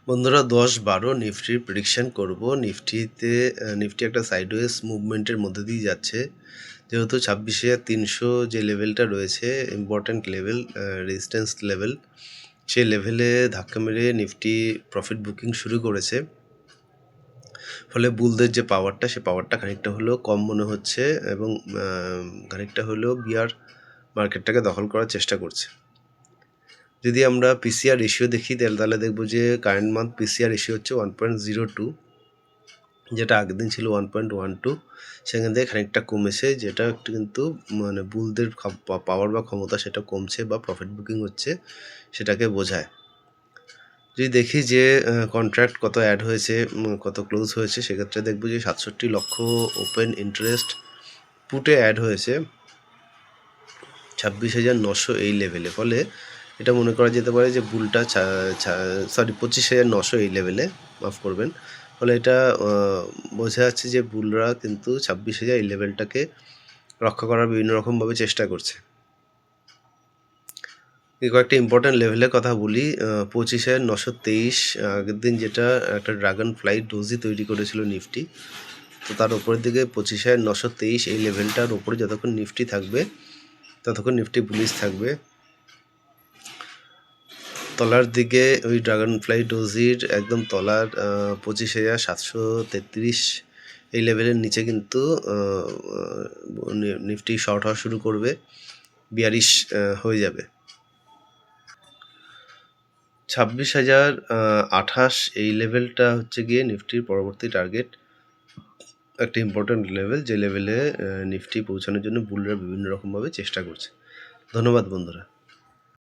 বন্ধুরা 10-12 নিফটির প্রেডিকশন করব। নিফটি একটা সাইডওয়েজ মুভমেন্টের মধ্যে দিয়ে যাচ্ছে। যেহেতু 26,300 যে লেভেলটা রয়েছে ইম্পর্ট্যান্ট লেভেল, রেজিস্ট্যান্স লেভেল, সেই লেভেলে ধাক্কা মেরে নিফটি প্রফিট বুকিং শুরু করেছে। ফলে বুলদের যে পাওয়ারটা, সে পাওয়ারটা খানিকটা হলেও কম মনে হচ্ছে এবং খানিকটা হলেও বিয়ার মার্কেটটাকে দখল করার চেষ্টা করছে। যদি আমরা পিসিআর রেশিও দেখি তাহলে দেখব যে কারেন্ট মান্থ পিসিআর রেশিও হচ্ছে 1.02, যেটা আগের দিন ছিল 1.12। সেখান থেকে খানিকটা কমেছে, যেটা একটু কিন্তু মানে বুলদের পাওয়ার বা ক্ষমতা সেটা কমছে বা প্রফিট বুকিং হচ্ছে সেটাকে বোঝায়। যদি দেখি যে কন্ট্রাক্ট কত অ্যাড হয়েছে, কত ক্লোজ হয়েছে, সেক্ষেত্রে দেখব যে 67 লক্ষ ওপেন ইন্টারেস্ট পুটে অ্যাড হয়েছে 26,900 এই লেভেলে। ফলে এটা মনে করা যেতে পারে যে বুলটা 25,900 এই লেভেলে, মাফ করবেন। ফলে এটা বোঝা যাচ্ছে যে বুলরা কিন্তু 26,000 এই লেভেলটাকে রক্ষা করার বিভিন্ন রকমভাবে চেষ্টা করছে। এই কয়েকটা ইম্পর্ট্যান্ট লেভেলের কথা বলি। 25,923 আগের দিন যেটা একটা ড্রাগন ফ্লাই ডোজি তৈরি করেছিল নিফটি, তো তার উপরের দিকে 25,923 এই লেভেলটার উপরে যতক্ষণ নিফটি থাকবে ততক্ষণ নিফটি বুলিশ থাকবে। তলার দিকে ওই ড্রাগন ফ্লাই ডোজির একদম তলার 25,733 এই লেভেলের নিচে কিন্তু নিফটি শর্ট হওয়া শুরু করবে, বিয়ারিশ হয়ে যাবে। 26,028 এই লেভেলটা হচ্ছে গিয়ে নিফটির পরবর্তী টার্গেট, একটা ইম্পর্ট্যান্ট লেভেল, যে লেভেলে নিফটি পৌঁছানোর জন্য বুলরা বিভিন্ন রকমভাবে চেষ্টা করছে। ধন্যবাদ বন্ধুরা।